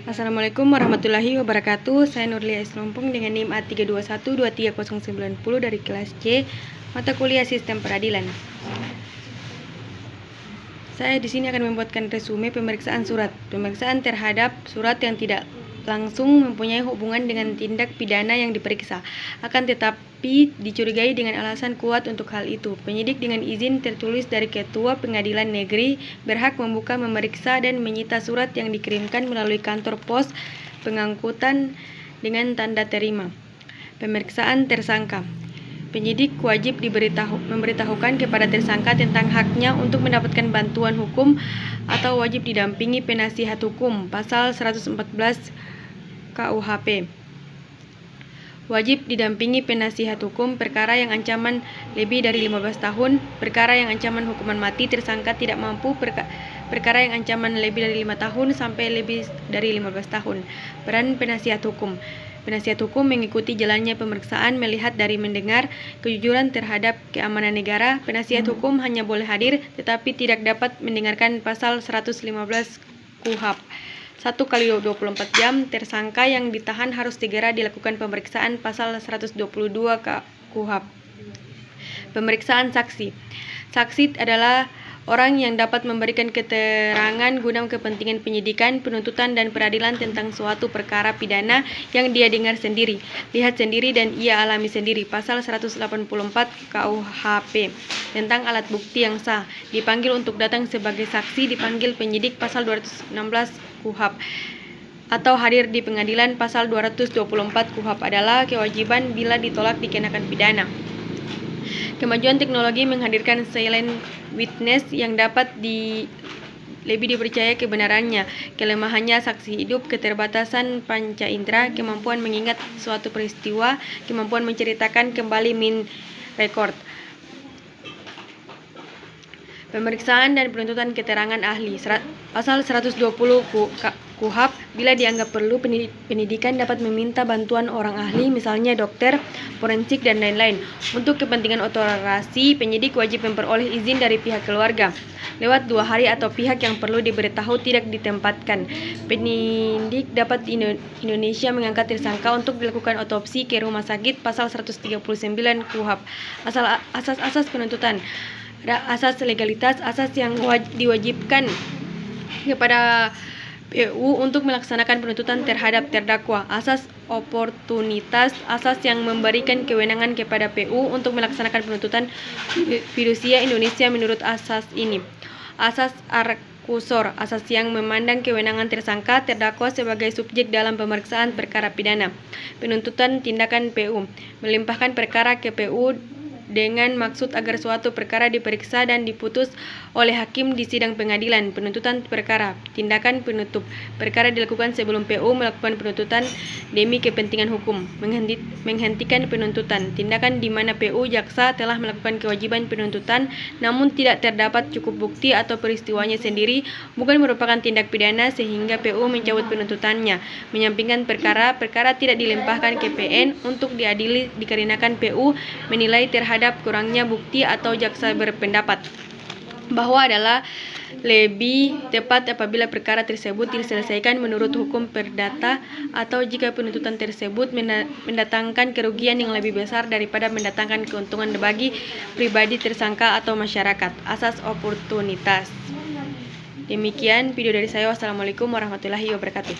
Assalamualaikum warahmatullahi wabarakatuh. Saya Nurlia Isrompung dengan NIM A321-23090 dari kelas C, mata kuliah Sistem Peradilan. Saya di sini akan membuatkan resume pemeriksaan surat. Pemeriksaan terhadap surat yang tidak langsung mempunyai hubungan dengan tindak pidana yang diperiksa, akan tetapi dicurigai dengan alasan kuat untuk hal itu. Penyidik dengan izin tertulis dari Ketua Pengadilan Negeri berhak membuka, memeriksa, dan menyita surat yang dikirimkan melalui kantor pos pengangkutan dengan tanda terima. Pemeriksaan tersangka. Penyidik wajib memberitahukan kepada tersangka tentang haknya untuk mendapatkan bantuan hukum atau wajib didampingi penasihat hukum. Pasal 114 KUHP. Wajib didampingi penasihat hukum perkara yang ancaman lebih dari 15 tahun, perkara yang ancaman hukuman mati tersangka tidak mampu, perkara yang ancaman lebih dari 5 tahun sampai lebih dari 15 tahun. Peran penasihat hukum. Penasihat hukum mengikuti jalannya pemeriksaan, melihat dari mendengar, kejujuran terhadap keamanan negara. Penasihat hukum hanya boleh hadir tetapi tidak dapat mendengarkan. Pasal 115 KUHP. 1 kali 24 jam, tersangka yang ditahan harus segera dilakukan pemeriksaan. Pasal 122 KUHP. Pemeriksaan saksi. Saksi adalah orang yang dapat memberikan keterangan guna kepentingan penyidikan, penuntutan, dan peradilan tentang suatu perkara pidana yang dia dengar sendiri, lihat sendiri, dan ia alami sendiri. Pasal 184 KUHP. Tentang alat bukti yang sah. Dipanggil untuk datang sebagai saksi, dipanggil penyidik. Pasal 216 KUHP. Atau hadir di pengadilan. Pasal 224 KUHP adalah kewajiban, bila ditolak dikenakan pidana. Kemajuan teknologi menghadirkan silent witness yang dapat lebih dipercaya kebenarannya. Kelemahannya saksi hidup, keterbatasan panca indera, kemampuan mengingat suatu peristiwa, kemampuan menceritakan kembali record. Pemeriksaan dan penuntutan keterangan ahli. Pasal 120 KUHP. Bila dianggap perlu, penyidikan dapat meminta bantuan orang ahli, misalnya dokter, forensik, dan lain-lain. Untuk kepentingan otorasi, penyidik wajib memperoleh izin dari pihak keluarga. Lewat 2 hari atau pihak yang perlu diberitahu tidak ditempatkan. Penyidik dapat di Indonesia mengangkat tersangka untuk dilakukan otopsi ke rumah sakit. Pasal 139 KUHP. Asas penuntutan. Ada asas legalitas, asas yang diwajibkan kepada PU untuk melaksanakan penuntutan terhadap terdakwa. Asas oportunitas, asas yang memberikan kewenangan kepada PU untuk melaksanakan penuntutan. Fidusia Indonesia menurut asas ini. Asas arkusor, asas yang memandang kewenangan tersangka terdakwa sebagai subjek dalam pemeriksaan perkara pidana. Penuntutan tindakan PU. Melimpahkan perkara ke PU dengan maksud agar suatu perkara diperiksa dan diputus oleh hakim di sidang pengadilan. Penuntutan perkara. Tindakan penutup. Perkara dilakukan sebelum PU melakukan penuntutan demi kepentingan hukum. Menghentikan penuntutan. Tindakan di mana PU jaksa telah melakukan kewajiban penuntutan namun tidak terdapat cukup bukti atau peristiwanya sendiri bukan merupakan tindak pidana sehingga PU mencabut penuntutannya. Menyampingkan perkara. Perkara tidak dilimpahkan ke PN untuk diadili dikarenakan PU menilai terhadap kurangnya bukti atau jaksa berpendapat bahwa adalah lebih tepat apabila perkara tersebut diselesaikan menurut hukum perdata atau jika penuntutan tersebut mendatangkan kerugian yang lebih besar daripada mendatangkan keuntungan bagi pribadi tersangka atau masyarakat. Asas oportunitas. Demikian video dari saya. Wassalamualaikum warahmatullahi wabarakatuh.